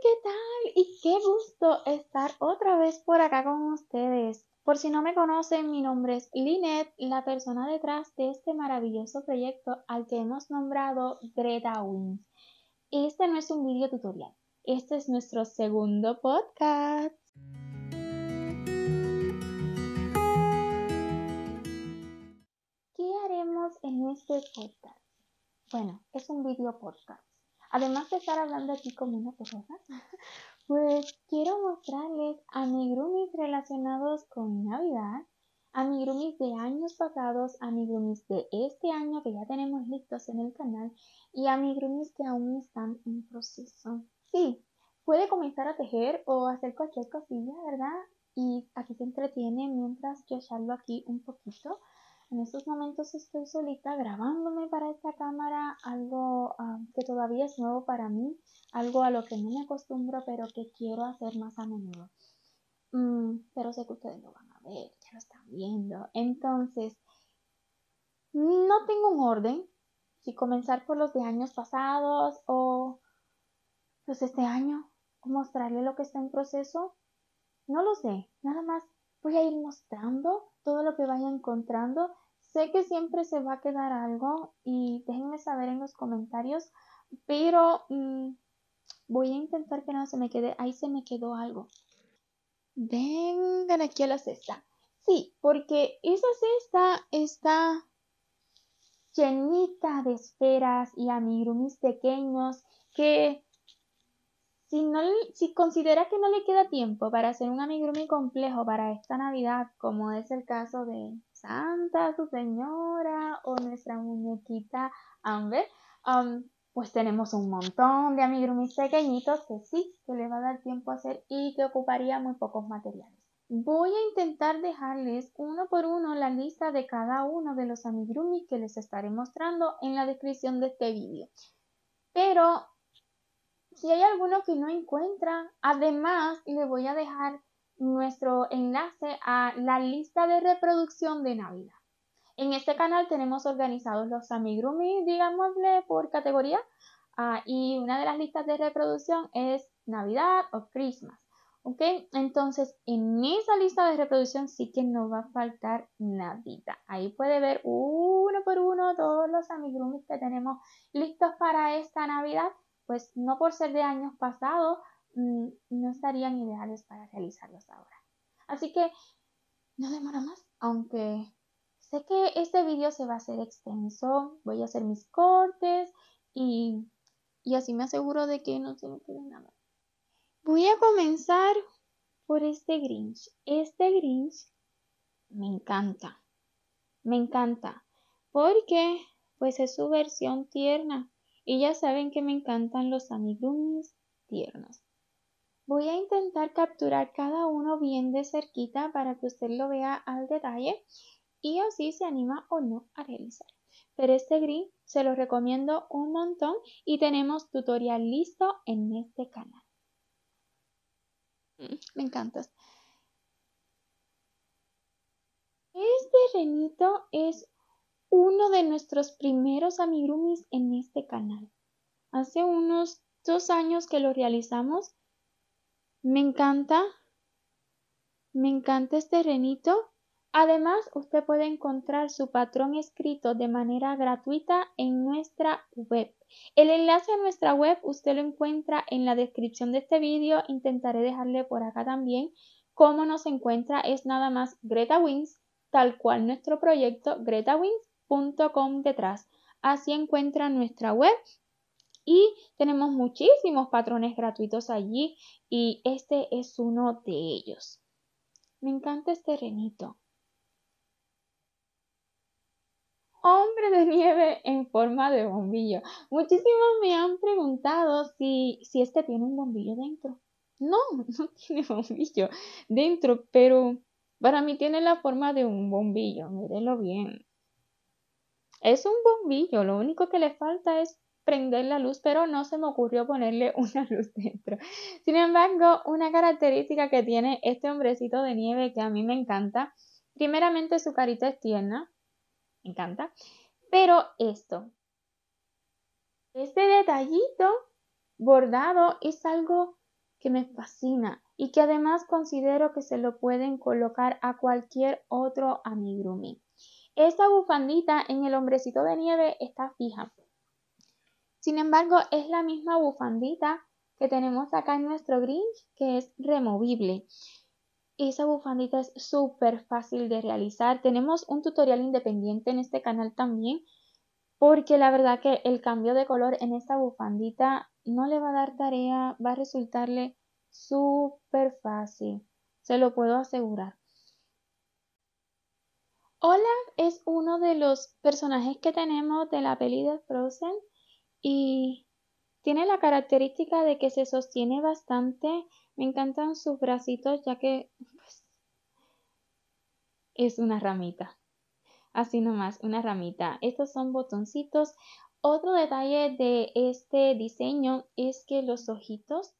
¿qué tal? Y qué gusto estar otra vez por acá con ustedes. Por si no me conocen, mi nombre es Lynette, la persona detrás de este maravilloso proyecto al que hemos nombrado Greta Wings. Este no es un video tutorial, este es nuestro segundo podcast. ¿Qué haremos en este podcast? Bueno, es un video podcast. Además de estar hablando aquí como una persona, pues quiero mostrarles amigurumis relacionados con Navidad, amigurumis de años pasados, amigurumis de este año que ya tenemos listos en el canal y amigurumis que aún están en proceso. Sí, puede comenzar a tejer o hacer cualquier cosilla, ¿verdad? Y aquí se entretiene mientras yo charlo aquí un poquito. En estos momentos estoy solita grabándome para esta cámara, algo que todavía es nuevo para mí, algo a lo que no me acostumbro, pero que quiero hacer más a menudo. Pero sé que ustedes lo van a ver, ya lo están viendo. Entonces, no tengo un orden, si comenzar por los de años pasados o los de este año, o mostrarle lo que está en proceso. No lo sé, nada más voy a ir mostrando todo lo que vaya encontrando. Sé que siempre se va a quedar algo y déjenme saber en los comentarios, pero voy a intentar que no se me quede. Ahí se me quedó algo. Vengan aquí a la cesta. Sí, porque esa cesta está llenita de esferas y amigurumis pequeños que si considera que no le queda tiempo para hacer un amigurumi complejo para esta Navidad, como es el caso de Santa, su señora o nuestra muñequita Amber, pues tenemos un montón de amigurumis pequeñitos que sí, que le va a dar tiempo a hacer y que ocuparía muy pocos materiales. Voy a intentar dejarles uno por uno la lista de cada uno de los amigurumis que les estaré mostrando en la descripción de este vídeo. Pero si hay alguno que no encuentra, además le voy a dejar nuestro enlace a la lista de reproducción de Navidad. En este canal tenemos organizados los amigurumis, digámosle, por categoría. Y una de las listas de reproducción es Navidad o Christmas. ¿Ok? Entonces, en esa lista de reproducción sí que no va a faltar nadita. Ahí puede ver uno por uno todos los amigurumis que tenemos listos para esta Navidad. Pues no por ser de años pasados, no estarían ideales para realizarlos ahora. Así que no demora más, aunque sé que este video se va a hacer extenso. Voy a hacer mis cortes y así me aseguro de que no se me quede nada. Voy a comenzar por este Grinch. Este Grinch me encanta. Me encanta. Porque pues es su versión tierna. Y ya saben que me encantan los amigurumis tiernos. Voy a intentar capturar cada uno bien de cerquita para que usted lo vea al detalle y así se anima o no a realizar. Pero este Grinch se lo recomiendo un montón y tenemos tutorial listo en este canal. Me encantas. Este renito es uno de nuestros primeros amigurumis en este canal. Hace unos 2 años que lo realizamos. Me encanta este renito. Además, usted puede encontrar su patrón escrito de manera gratuita en nuestra web. El enlace a nuestra web usted lo encuentra en la descripción de este vídeo. Intentaré dejarle por acá también cómo nos encuentra. Es nada más Greta Wings, tal cual nuestro proyecto, gretawings.com detrás. Así encuentra nuestra web y tenemos muchísimos patrones gratuitos allí y este es uno de ellos. Me encanta este renito. Hombre de nieve en forma de bombillo. Muchísimos me han preguntado si este tiene un bombillo dentro. No, no tiene bombillo dentro, pero para mí tiene la forma de un bombillo. Mírenlo bien. Es un bombillo, lo único que le falta es prender la luz, pero no se me ocurrió ponerle una luz dentro. Sin embargo, una característica que tiene este hombrecito de nieve que a mí me encanta, primeramente su carita es tierna, me encanta, pero este detallito bordado es algo que me fascina y que además considero que se lo pueden colocar a cualquier otro amigurumi. Esta bufandita en el hombrecito de nieve está fija. Sin embargo, es la misma bufandita que tenemos acá en nuestro Grinch, que es removible. Esa bufandita es súper fácil de realizar. Tenemos un tutorial independiente en este canal también, porque la verdad que el cambio de color en esta bufandita no le va a dar tarea, va a resultarle súper fácil, se lo puedo asegurar. Olaf es uno de los personajes que tenemos de la peli de Frozen y tiene la característica de que se sostiene bastante. Me encantan sus bracitos ya que pues, es una ramita. Así nomás, una ramita. Estos son botoncitos. Otro detalle de este diseño es que los ojitos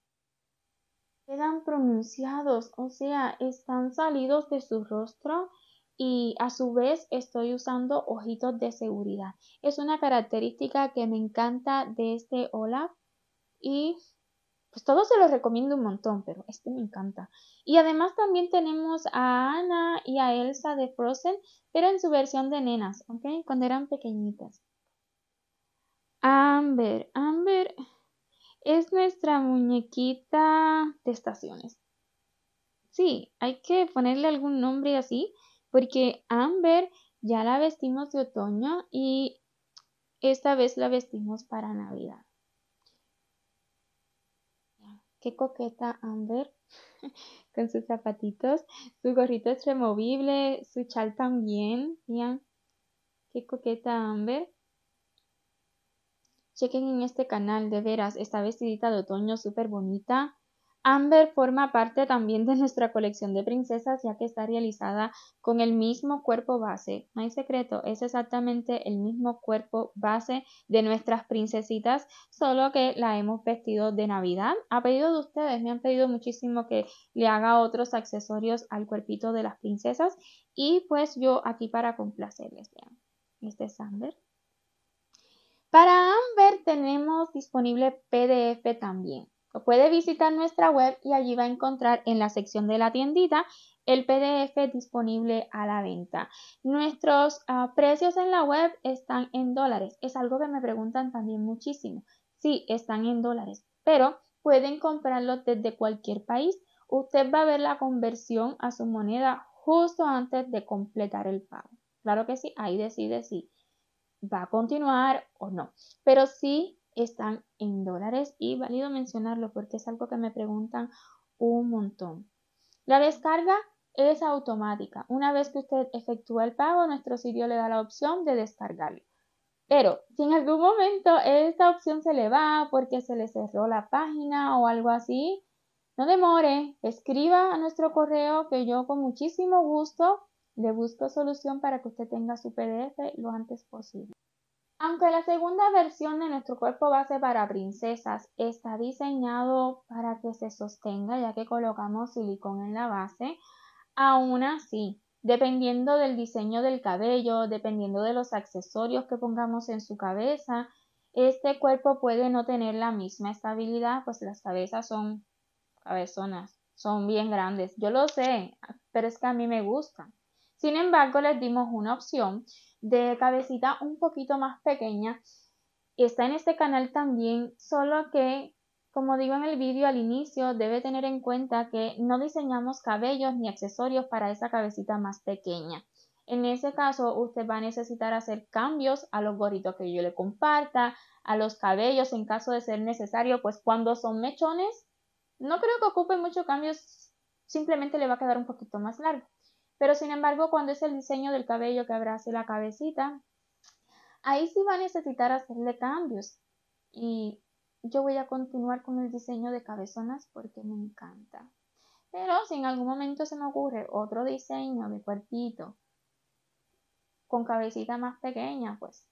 quedan pronunciados, o sea, están salidos de su rostro y a su vez estoy usando ojitos de seguridad. Es una característica que me encanta de este Olaf y pues todos se los recomiendo un montón, pero este me encanta. Y además también tenemos a Anna y a Elsa de Frozen, pero en su versión de nenas, ¿ok? Cuando eran pequeñitas. Amber es nuestra muñequita de estaciones. Sí, hay que ponerle algún nombre así, porque Amber ya la vestimos de otoño y esta vez la vestimos para Navidad. Qué coqueta Amber con sus zapatitos, su gorrito es removible, su chal también. Vean, qué coqueta Amber. Chequen en este canal, de veras, esta vestidita de otoño súper bonita. Amber forma parte también de nuestra colección de princesas, ya que está realizada con el mismo cuerpo base. No hay secreto, es exactamente el mismo cuerpo base de nuestras princesitas, solo que la hemos vestido de Navidad. A pedido de ustedes, me han pedido muchísimo que le haga otros accesorios al cuerpito de las princesas y pues yo aquí para complacerles. Vean, este es Amber. Para Amber tenemos disponible PDF también. Lo puede visitar nuestra web y allí va a encontrar en la sección de la tiendita el PDF disponible a la venta. Nuestros precios en la web están en dólares. Es algo que me preguntan también muchísimo. Sí, están en dólares, pero pueden comprarlos desde cualquier país. Usted va a ver la conversión a su moneda justo antes de completar el pago. Claro que sí, ahí decide si va a continuar o no, pero sí están en dólares y válido mencionarlo porque es algo que me preguntan un montón. La descarga es automática. Una vez que usted efectúa el pago, nuestro sitio le da la opción de descargarlo. Pero si en algún momento esta opción se le va porque se le cerró la página o algo así, no demore, escriba a nuestro correo que yo con muchísimo gusto le busco solución para que usted tenga su PDF lo antes posible. Aunque la segunda versión de nuestro cuerpo base para princesas está diseñado para que se sostenga ya que colocamos silicón en la base, aún así, dependiendo del diseño del cabello, dependiendo de los accesorios que pongamos en su cabeza, este cuerpo puede no tener la misma estabilidad, pues las cabezas son cabezonas, son bien grandes. Yo lo sé, pero es que a mí me gustan. Sin embargo, les dimos una opción de cabecita un poquito más pequeña. Está en este canal también, solo que, como digo en el vídeo al inicio, debe tener en cuenta que no diseñamos cabellos ni accesorios para esa cabecita más pequeña. En ese caso, usted va a necesitar hacer cambios a los gorritos que yo le comparta, a los cabellos en caso de ser necesario, pues cuando son mechones, no creo que ocupe muchos cambios, simplemente le va a quedar un poquito más largo. Pero sin embargo, cuando es el diseño del cabello que abrace la cabecita, ahí sí va a necesitar hacerle cambios. Y yo voy a continuar con el diseño de cabezonas porque me encanta. Pero si en algún momento se me ocurre otro diseño de cuerpito con cabecita más pequeña, pues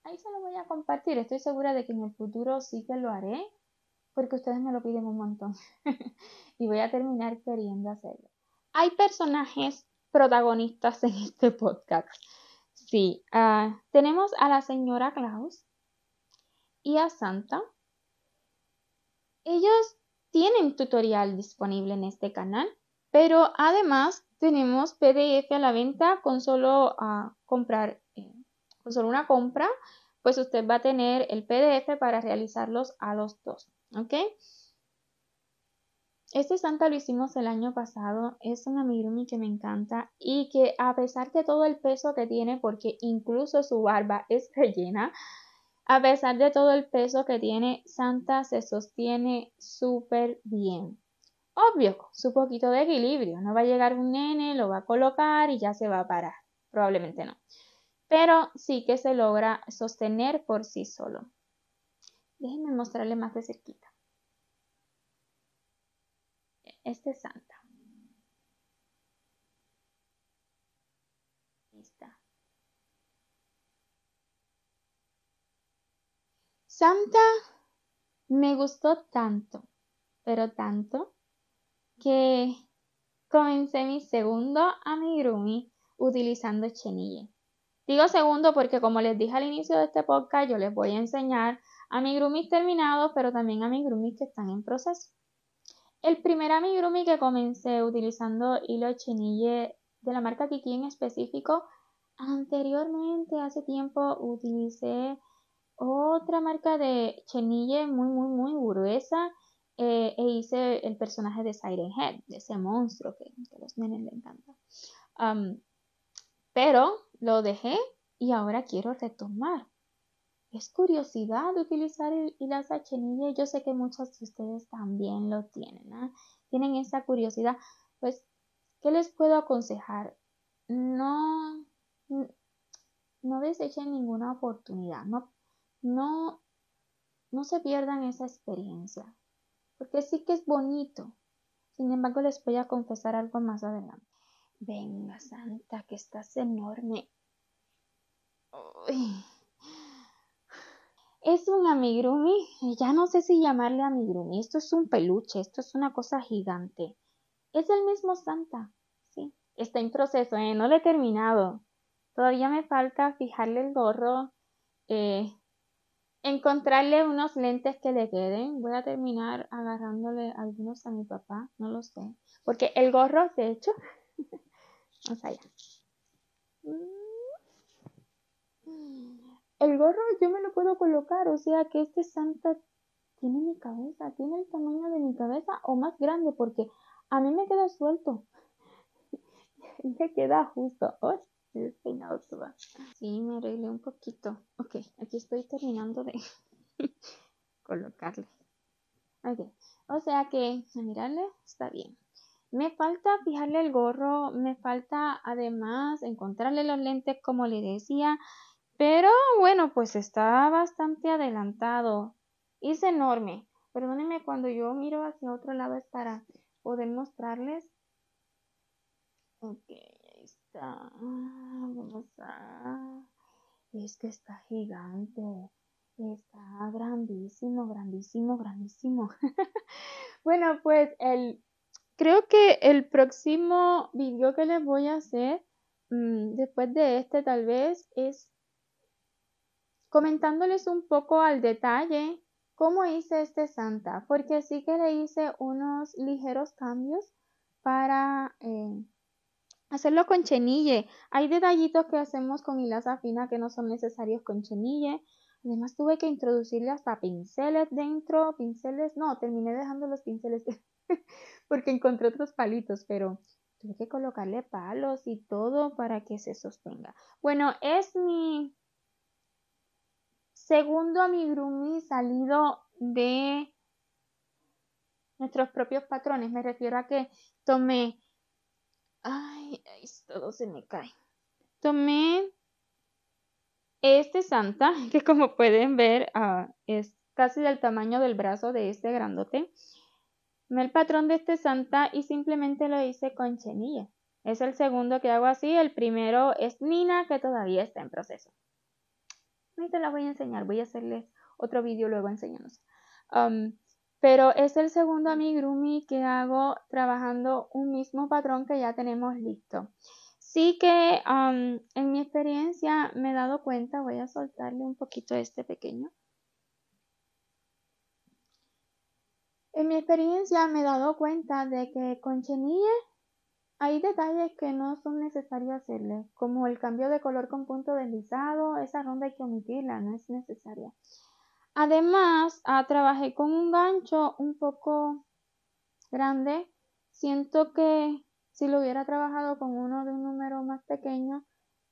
ahí se lo voy a compartir. Estoy segura de que en el futuro sí que lo haré porque ustedes me lo piden un montón y voy a terminar queriendo hacerlo. Hay personajes protagonistas en este podcast. Sí, tenemos a la señora Claus y a Santa. Ellos tienen tutorial disponible en este canal, pero además tenemos PDF a la venta con solo comprar, con solo una compra, pues usted va a tener el PDF para realizarlos a los dos, ¿ok? Este Santa lo hicimos el año pasado, es un amigurumi que me encanta y que a pesar de todo el peso que tiene, porque incluso su barba es rellena, a pesar de todo el peso que tiene, Santa se sostiene súper bien. Obvio, su poquito de equilibrio, no va a llegar un nene, lo va a colocar y ya se va a parar, probablemente no, pero sí que se logra sostener por sí solo. Déjenme mostrarle más de cerquita. Este es Santa. Ahí está. Santa me gustó tanto, pero tanto, que comencé mi segundo amigurumi utilizando chenille. Digo segundo porque como les dije al inicio de este podcast, yo les voy a enseñar amigurumis terminados, pero también amigurumis que están en proceso. El primer amigurumi que comencé utilizando hilo chenille de la marca Kiki en específico, anteriormente, hace tiempo, utilicé otra marca de chenille muy gruesa e hice el personaje de Siren Head, de ese monstruo que a los nenes les encanta. Pero lo dejé y ahora quiero retomar. Es curiosidad utilizar el hilaza chenille. Yo sé que muchos de ustedes también lo tienen, ¿no? Tienen esa curiosidad. Pues, ¿qué les puedo aconsejar? No, no desechen ninguna oportunidad. No, no se pierdan esa experiencia. Porque sí que es bonito. Sin embargo, les voy a confesar algo más adelante. Venga, Santa, que estás enorme. Uy. Es un amigurumi, ya no sé si llamarle amigurumi, esto es un peluche, esto es una cosa gigante. Es el mismo Santa, sí, está en proceso, no lo he terminado. Todavía me falta fijarle el gorro, encontrarle unos lentes que le queden. Voy a terminar agarrándole algunos a mi papá, no lo sé. Porque el gorro, de hecho, vamos allá. El gorro yo me lo puedo colocar, o sea que este Santa tiene mi cabeza, tiene el tamaño de mi cabeza o más grande porque a mí me queda suelto. Me queda justo. ¡Ay! El despeinado se va. Sí, me arreglé un poquito. Ok, aquí estoy terminando de colocarle. Ok, o sea que, a mirarle, está bien. Me falta fijarle el gorro, me falta además encontrarle los lentes como le decía, pero bueno, pues está bastante adelantado. Es enorme. Perdónenme cuando yo miro hacia otro lado es para poder mostrarles. Ok, ahí está. Vamos a... Es que está gigante. Está grandísimo, grandísimo, grandísimo. Bueno, pues creo que el próximo video que les voy a hacer, después de este tal vez, es comentándoles un poco al detalle cómo hice este Santa, porque sí que le hice unos ligeros cambios para hacerlo con chenille. Hay detallitos que hacemos con hilaza fina que no son necesarios con chenille. Además tuve que introducirle hasta pinceles dentro, no, terminé dejando los pinceles porque encontré otros palitos, pero tuve que colocarle palos y todo para que se sostenga. Bueno, es mi segundo amigurumi salido de nuestros propios patrones. Me refiero a que tomé... Ay, todo se me cae. Tomé este Santa, que como pueden ver es casi del tamaño del brazo de este grandote. Tomé el patrón de este Santa y simplemente lo hice con chenille. Es el segundo que hago así. El primero es Nina, que todavía está en proceso. Ahorita la voy a enseñar, voy a hacerles otro vídeo luego enseñándoles. Pero es el segundo amigurumi que hago trabajando un mismo patrón que ya tenemos listo. Sí que en mi experiencia me he dado cuenta, voy a soltarle un poquito este pequeño. En mi experiencia me he dado cuenta de que con chenille hay detalles que no son necesarios hacerle, como el cambio de color con punto deslizado, esa ronda hay que omitirla, no es necesaria. Además, trabajé con un gancho un poco grande. Siento que si lo hubiera trabajado con uno de un número más pequeño,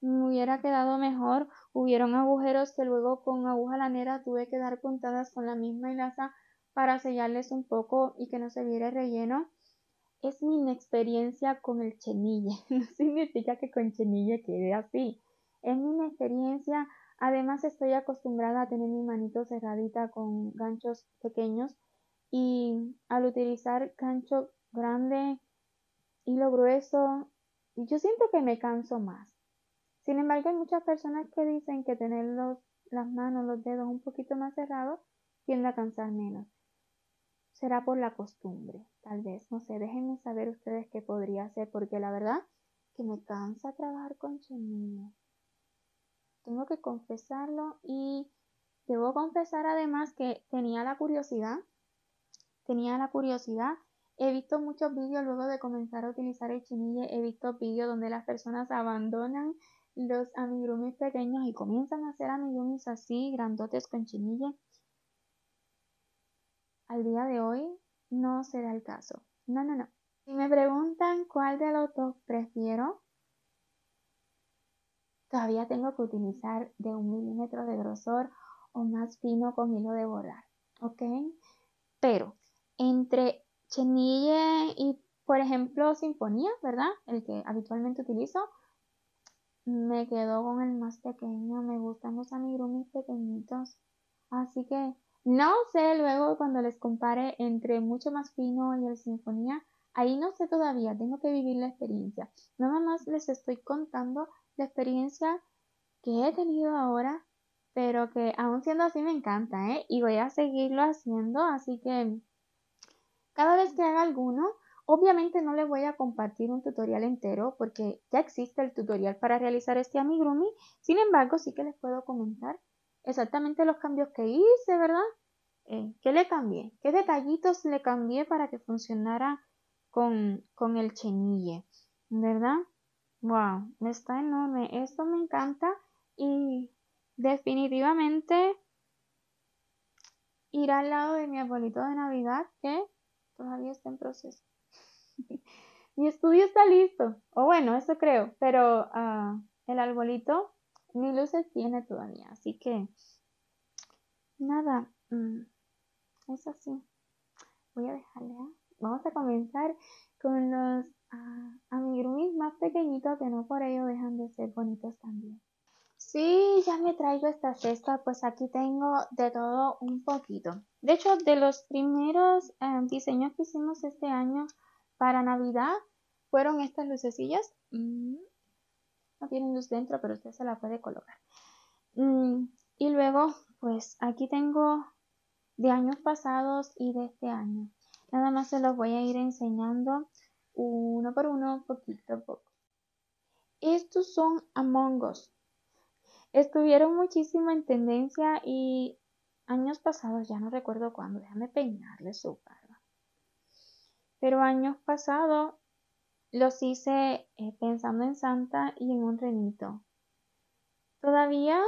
me hubiera quedado mejor. Hubieron agujeros que luego con aguja lanera tuve que dar puntadas con la misma hilaza para sellarles un poco y que no se viera el relleno. Es mi inexperiencia con el chenille, no significa que con chenille quede así. Es mi inexperiencia, además estoy acostumbrada a tener mi manito cerradita con ganchos pequeños y al utilizar gancho grande, hilo grueso, yo siento que me canso más. Sin embargo, hay muchas personas que dicen que tener las manos, los dedos un poquito más cerrados tiende a cansar menos. Será por la costumbre, tal vez, no sé, déjenme saber ustedes qué podría ser, porque la verdad que me cansa trabajar con chenille. Tengo que confesarlo y debo confesar además que tenía la curiosidad, he visto muchos vídeos luego de comenzar a utilizar el chenille, he visto vídeos donde las personas abandonan los amigurumis pequeños y comienzan a hacer amigurumis así, grandotes con chenille. Al día de hoy no se da el caso. No. Si me preguntan cuál de los dos prefiero, todavía tengo que utilizar de 1 milímetro de grosor o más fino con hilo de bordar, ¿ok? Pero entre chenille y, por ejemplo, sinfonía, ¿verdad? El que habitualmente utilizo, me quedo con el más pequeño. Me gustan los amigurumis pequeñitos. Así que no sé luego cuando les compare entre mucho más fino y el sinfonía. Ahí no sé todavía, tengo que vivir la experiencia. Nada más les estoy contando la experiencia que he tenido ahora, pero que aún siendo así me encanta, ¿eh? Y voy a seguirlo haciendo, así que cada vez que haga alguno, obviamente no les voy a compartir un tutorial entero porque ya existe el tutorial para realizar este amigurumi. Sin embargo, sí que les puedo comentar exactamente los cambios que hice, ¿verdad? ¿Qué le cambié? ¿Qué detallitos le cambié para que funcionara con el chenille? ¿Verdad? Wow, está enorme. Esto me encanta y definitivamente irá al lado de mi arbolito de Navidad que todavía está en proceso. Mi estudio está listo, o bueno, eso creo, pero el arbolito ni luces tiene todavía, así que nada, es así. Voy a dejarle. Vamos a comenzar con los amigurumis más pequeñitos que no por ello dejan de ser bonitos también. Sí, ya me traigo esta cesta, pues aquí tengo de todo un poquito. De hecho, de los primeros diseños que hicimos este año para Navidad fueron estas lucecillas. No tienen luz dentro, pero usted se la puede colocar. Y luego, pues aquí tengo de años pasados y de este año. Nada más se los voy a ir enseñando uno por uno, poquito a poco. Estos son Among Us. Estuvieron muchísimo en tendencia y años pasados, ya no recuerdo cuándo, déjame peinarle su barba. Pero años pasados los hice pensando en Santa y en un renito. Todavía,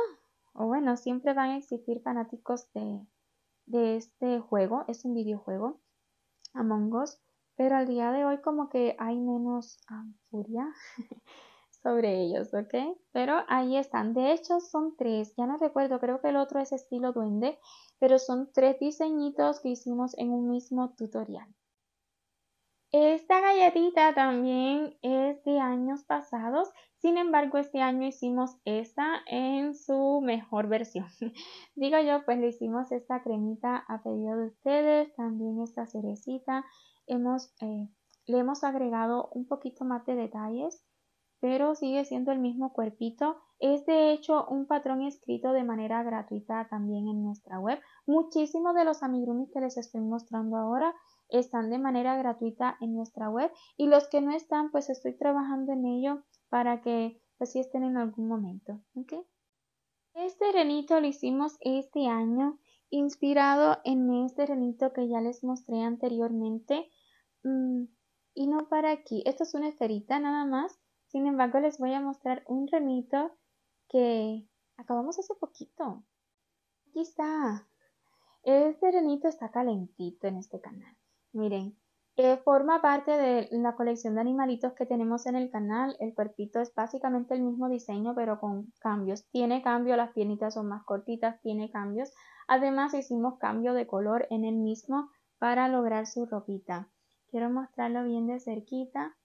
o bueno, siempre van a existir fanáticos de este juego, es un videojuego, Among Us, pero al día de hoy como que hay menos furia sobre ellos, ¿ok? Pero ahí están. De hecho, son 3. Ya no recuerdo, creo que el otro es estilo duende, pero son 3 diseñitos que hicimos en un mismo tutorial. Esta galletita también es de años pasados, sin embargo este año hicimos esta en su mejor versión. Digo yo, pues le hicimos esta cremita a pedido de ustedes, también esta cerecita. Le hemos agregado un poquito más de detalles, pero sigue siendo el mismo cuerpito. Es de hecho un patrón escrito de manera gratuita también en nuestra web. Muchísimos de los amigurumis que les estoy mostrando ahora están de manera gratuita en nuestra web y los que no están, pues estoy trabajando en ello para que pues sí estén en algún momento, ¿ok? Este renito lo hicimos este año inspirado en este renito que ya les mostré anteriormente. Y no para aquí, esto es una esferita nada más. Sin embargo, les voy a mostrar un renito que acabamos hace poquito. Aquí está. Este renito está calentito en este canal. Miren, forma parte de la colección de animalitos que tenemos en el canal. El cuerpito es básicamente el mismo diseño, pero con cambios. Tiene cambio, las piernitas son más cortitas, tiene cambios. Además, hicimos cambio de color en el mismo para lograr su ropita. Quiero mostrarlo bien de cerquita.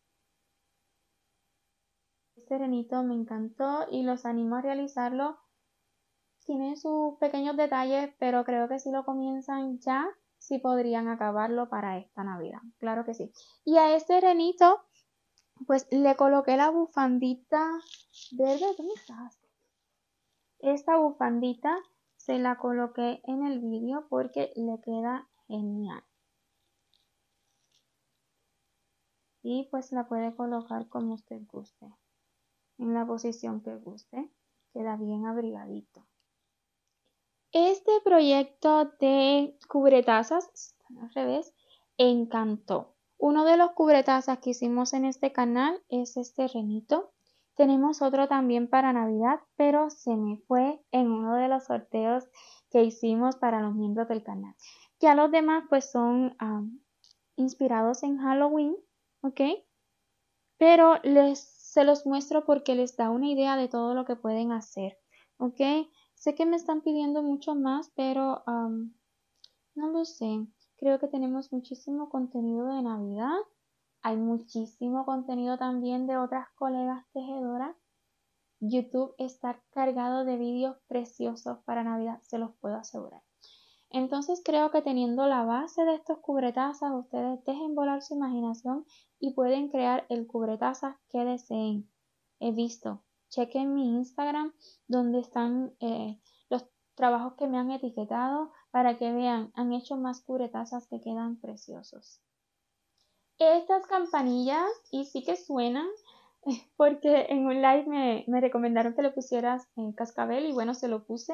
Este renito me encantó y los animo a realizarlo. Tiene sus pequeños detalles, pero creo que si lo comienzan ya, sí podrían acabarlo para esta Navidad. Claro que sí. Y a este renito, pues le coloqué la bufandita verde. ¿Dónde estás? Esta bufandita se la coloqué en el vídeo porque le queda genial. Y pues la puede colocar como usted guste, en la posición que guste. Queda bien abrigadito. Este proyecto de cubretazas, están al revés, encantó. Uno de los cubretazas que hicimos en este canal es este renito. Tenemos otro también para Navidad, pero se me fue en uno de los sorteos que hicimos para los miembros del canal. Ya los demás pues son inspirados en Halloween, ¿ok? Pero se los muestro porque les da una idea de todo lo que pueden hacer, ¿ok? Sé que me están pidiendo mucho más, pero no lo sé. Creo que tenemos muchísimo contenido de Navidad. Hay muchísimo contenido también de otras colegas tejedoras. YouTube está cargado de vídeos preciosos para Navidad, se los puedo asegurar. Entonces creo que teniendo la base de estos cubretazas, ustedes dejen volar su imaginación y pueden crear el cubretazas que deseen. He visto. Chequen mi Instagram donde están los trabajos que me han etiquetado para que vean, han hecho más cubretazas que quedan preciosos. Estas campanillas, y sí que suenan, porque en un live me recomendaron que le pusieras cascabel y bueno, se lo puse,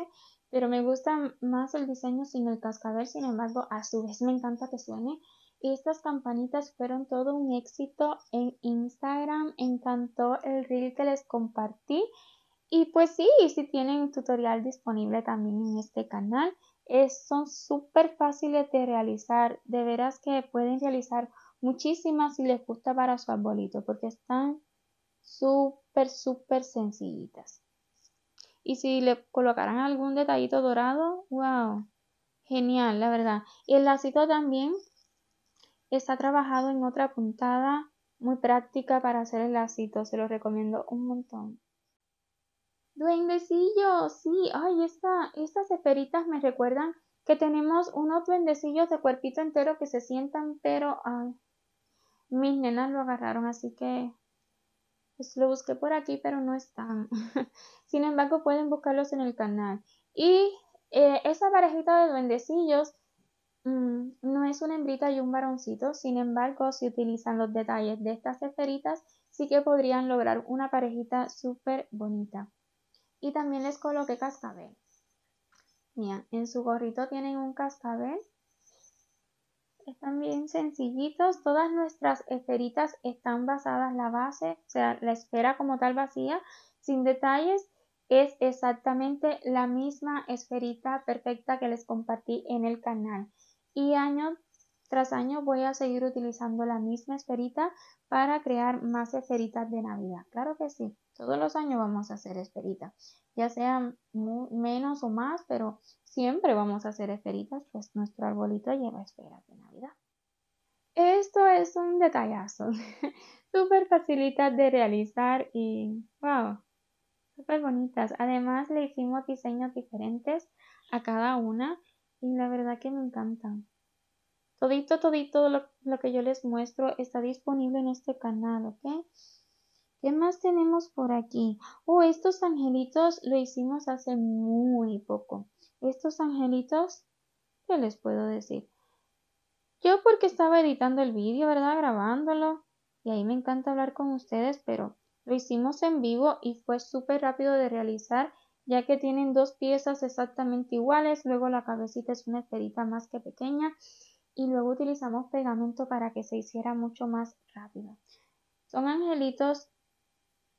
pero me gusta más el diseño sin el cascabel, sin embargo, a su vez me encanta que suene. Estas campanitas fueron todo un éxito en Instagram, encantó el reel que les compartí y pues sí, si tienen tutorial disponible también en este canal. Son súper fáciles de realizar, de veras que pueden realizar muchísimas si les gusta para su arbolito, porque están súper sencillitas. Y si le colocaran algún detallito dorado, wow, genial, la verdad. Y el lacito también está trabajado en otra puntada muy práctica para hacer el lacito, se lo recomiendo un montón. Duendecillos, sí, ay, estas esferitas me recuerdan que tenemos unos duendecillos de cuerpito entero que se sientan, pero ay, mis nenas lo agarraron, así que pues lo busqué por aquí, pero no están. Sin embargo, pueden buscarlos en el canal. Y esa parejita de duendecillos no es una hembrita y un varoncito. Sin embargo, si utilizan los detalles de estas esferitas, sí que podrían lograr una parejita súper bonita. Y también les coloqué cascabel. Mira, en su gorrito tienen un cascabel. Están bien sencillitos. Todas nuestras esferitas están basadas, la base, o sea, la esfera como tal vacía, sin detalles, es exactamente la misma esferita perfecta que les compartí en el canal. Y año tras año voy a seguir utilizando la misma esferita para crear más esferitas de Navidad. Claro que sí, todos los años vamos a hacer esferitas, ya sean menos o más, pero siempre vamos a hacer esferitas, pues nuestro arbolito lleva esferas de Navidad. Esto es un detallazo, súper facilita de realizar y wow, súper bonitas. Además le hicimos diseños diferentes a cada una y la verdad que me encantan. Todito lo que yo les muestro está disponible en este canal, ¿ok? ¿Qué más tenemos por aquí? Oh, estos angelitos lo hicimos hace muy poco. Estos angelitos, ¿qué les puedo decir? Yo porque estaba editando el vídeo, ¿verdad? Grabándolo. Y ahí me encanta hablar con ustedes, pero lo hicimos en vivo y fue súper rápido de realizar. ya que tienen dos piezas exactamente iguales, luego la cabecita es una esferita más que pequeña y luego utilizamos pegamento para que se hiciera mucho más rápido. Son angelitos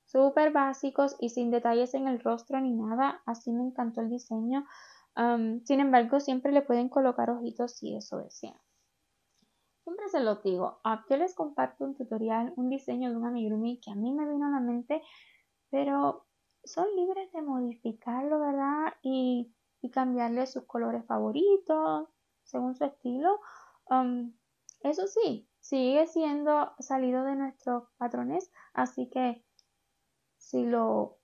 súper básicos y sin detalles en el rostro ni nada, así me encantó el diseño. Sin embargo, siempre le pueden colocar ojitos si eso desean. Siempre se lo digo, yo les comparto un tutorial, un diseño de un amigurumi que a mí me vino a la mente, pero son libres de modificarlo, ¿verdad? Y cambiarle sus colores favoritos, según su estilo. Eso sí, sigue siendo salido de nuestros patrones, así que si lo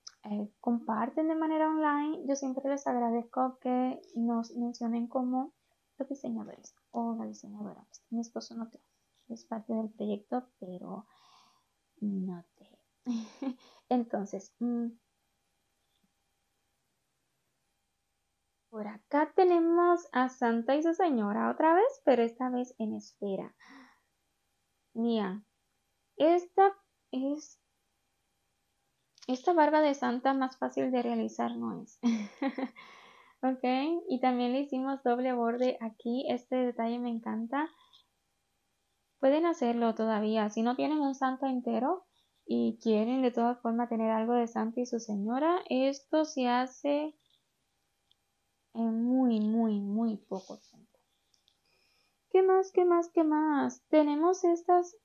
comparten de manera online, yo siempre les agradezco que nos mencionen como los diseñadores o la diseñadora. Pues, mi esposo no te, es parte del proyecto, pero no te. Entonces, por acá tenemos a Santa y su señora otra vez, pero esta vez en esfera. Mira, esta es esta barba de Santa más fácil de realizar no es. Ok, y también le hicimos doble borde aquí. Este detalle me encanta. Pueden hacerlo todavía. Si no tienen un Santa entero y quieren de todas formas tener algo de Santa y su señora, esto se hace en muy poco tiempo. ¿Qué más? ¿Qué más? ¿Qué más? Tenemos estos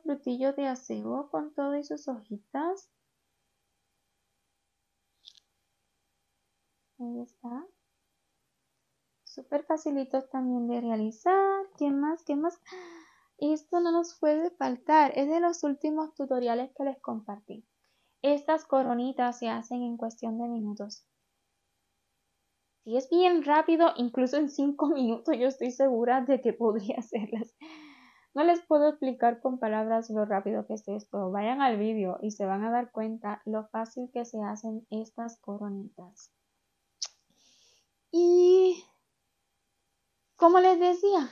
frutillos de acebo con todo y sus hojitas. Ahí está. Súper facilitos también de realizar. ¿Qué más? ¿Qué más? Esto no nos puede faltar. Es de los últimos tutoriales que les compartí. Estas coronitas se hacen en cuestión de minutos. Si es bien rápido, incluso en 5 minutos yo estoy segura de que podría hacerlas. No les puedo explicar con palabras lo rápido que es esto. Vayan al vídeo y se van a dar cuenta lo fácil que se hacen estas coronitas. Y como les decía,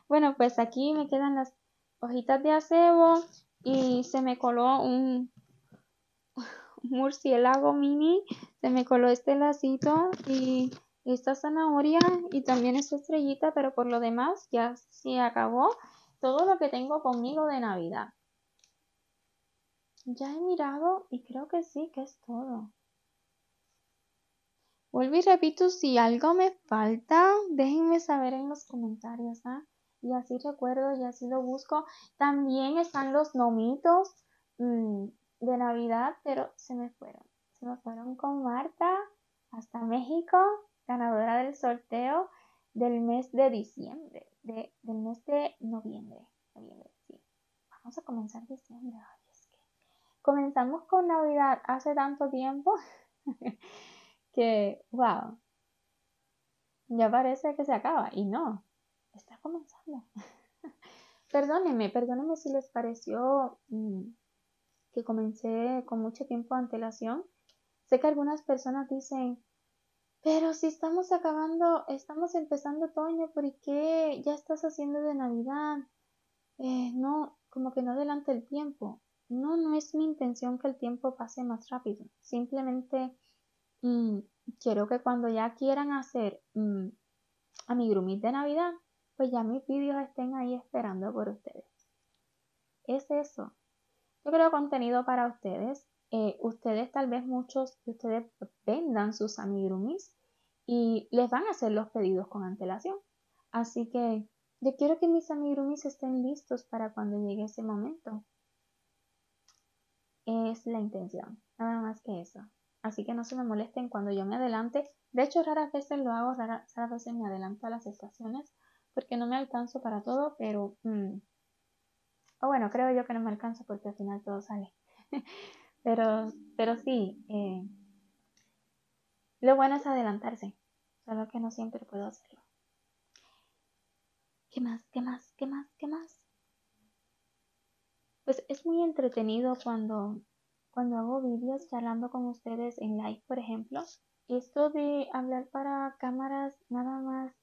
bueno, pues aquí me quedan las hojitas de acebo y se me coló un murciélago mini, se me coló este lacito y esta zanahoria y también esta estrellita, pero por lo demás ya se acabó todo lo que tengo conmigo de Navidad. Ya he mirado y creo que sí, que es todo. Vuelvo y repito, si algo me falta, déjenme saber en los comentarios, ¿ah? Y así recuerdo y así lo busco. También están los gnomitos de Navidad, pero se me fueron. Se me fueron con Marta hasta México, ganadora del sorteo del mes de diciembre, del mes de noviembre. Noviembre, sí. Vamos a comenzar diciembre. Ay, es que comenzamos con Navidad hace tanto tiempo que, wow, ya parece que se acaba y no, está comenzando. Perdónenme si les pareció que comencé con mucho tiempo de antelación. Sé que algunas personas dicen, pero si estamos acabando, estamos empezando otoño, ¿por qué ya estás haciendo de Navidad? No, como que no adelante el tiempo. No, no es mi intención que el tiempo pase más rápido. Simplemente mm, quiero que cuando ya quieran hacer amigurumis de Navidad, pues ya mis vídeos estén ahí esperando por ustedes. Es eso. Yo creo contenido para ustedes. Ustedes tal vez muchos de ustedes vendan sus amigurumis y les van a hacer los pedidos con antelación. Así que yo quiero que mis amigurumis estén listos para cuando llegue ese momento. Es la intención, nada más que eso. Así que no se me molesten cuando yo me adelante. De hecho, raras veces lo hago, raras veces me adelanto a las estaciones porque no me alcanzo para todo, pero o bueno, creo yo que no me alcanzo porque al final todo sale. pero sí, lo bueno es adelantarse, solo que no siempre puedo hacerlo. ¿Qué más? ¿Qué más? ¿Qué más? ¿Qué más? Pues es muy entretenido cuando hago vídeos charlando con ustedes en live, por ejemplo. Esto de hablar para cámaras nada más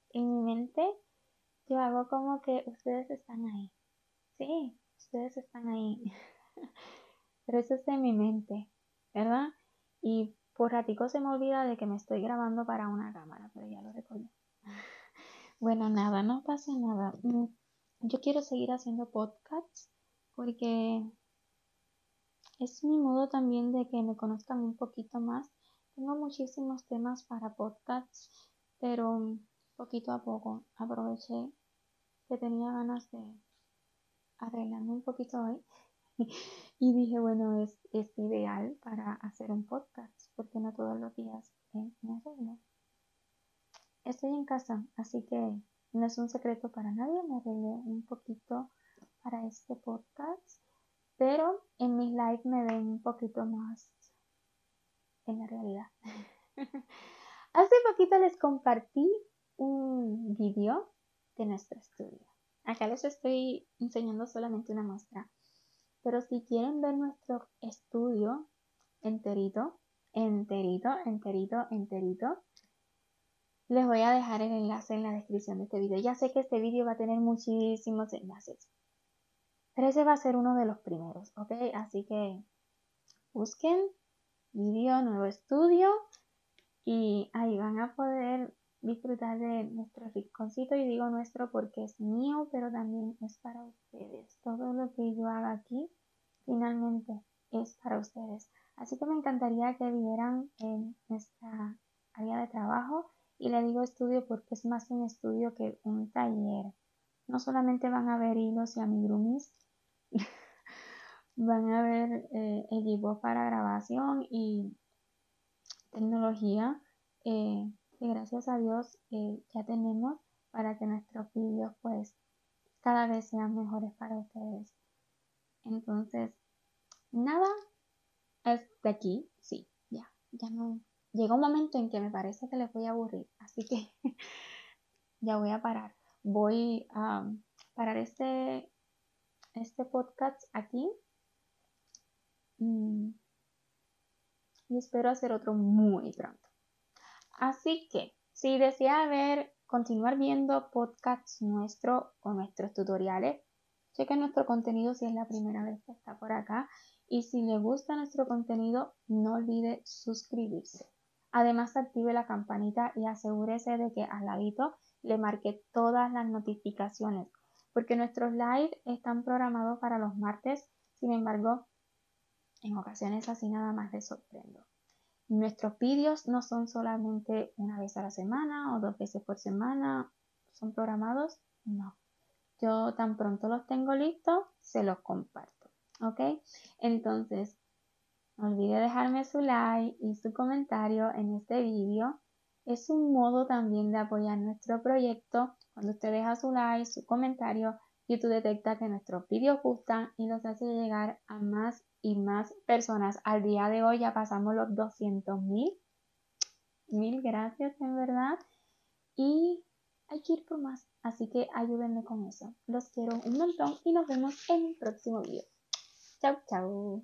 en mi mente, yo hago como que ustedes están ahí. Sí, ustedes están ahí. Pero eso es en mi mente, ¿verdad? y por ratico se me olvida de que me estoy grabando para una cámara, pero ya lo recordé. Bueno, nada, no pasa nada. Yo quiero seguir haciendo podcasts porque es mi modo también de que me conozcan un poquito más. Tengo muchísimos temas para podcasts, pero poquito a poco aproveché que tenía ganas de arreglarme un poquito hoy y dije, bueno, es ideal para hacer un podcast porque no todos los días me arreglo. Estoy en casa, así que no es un secreto para nadie, me arreglé un poquito para este podcast, pero en mis live me ven un poquito más en la realidad. Hace poquito les compartí un video de nuestro estudio. Acá les estoy enseñando solamente una muestra, pero si quieren ver nuestro estudio enterito, les voy a dejar el enlace en la descripción de este video. Ya sé que este video va a tener muchísimos enlaces, pero ese va a ser uno de los primeros, ¿ok? Así que busquen video nuevo estudio y ahí van a poder disfrutar de nuestro rinconcito. Y digo nuestro porque es mío, pero también es para ustedes. Todo lo que yo haga aquí finalmente es para ustedes. Así que me encantaría que vieran en nuestra área de trabajo, y le digo estudio porque es más un estudio que un taller. No solamente van a ver hilos y amigurumis, van a ver equipos para grabación y tecnología que gracias a Dios ya tenemos para que nuestros vídeos pues cada vez sean mejores para ustedes. Entonces, nada, hasta aquí, sí, ya no. Llega un momento en que me parece que les voy a aburrir, así que ya voy a parar. Voy a parar este podcast aquí y espero hacer otro muy pronto. Así que si desea continuar viendo podcasts nuestros o nuestros tutoriales, chequen nuestro contenido si es la primera vez que está por acá. Y si le gusta nuestro contenido, no olvide suscribirse. Además, active la campanita y asegúrese de que al ladito le marque todas las notificaciones, porque nuestros live están programados para los martes. Sin embargo, en ocasiones así nada más les sorprendo. Nuestros vídeos no son solamente una vez a la semana o 2 veces por semana, son programados, no. Yo tan pronto los tengo listos, se los comparto, ¿ok? Entonces, no olvide dejarme su like y su comentario en este vídeo. Es un modo también de apoyar nuestro proyecto. Cuando usted deja su like, su comentario, YouTube detecta que nuestros vídeos gustan y los hace llegar a más y más personas. Al día de hoy ya pasamos los 200,000. Mil gracias, en verdad. Y hay que ir por más. Así que ayúdenme con eso. Los quiero un montón y nos vemos en el próximo video. Chau, chau.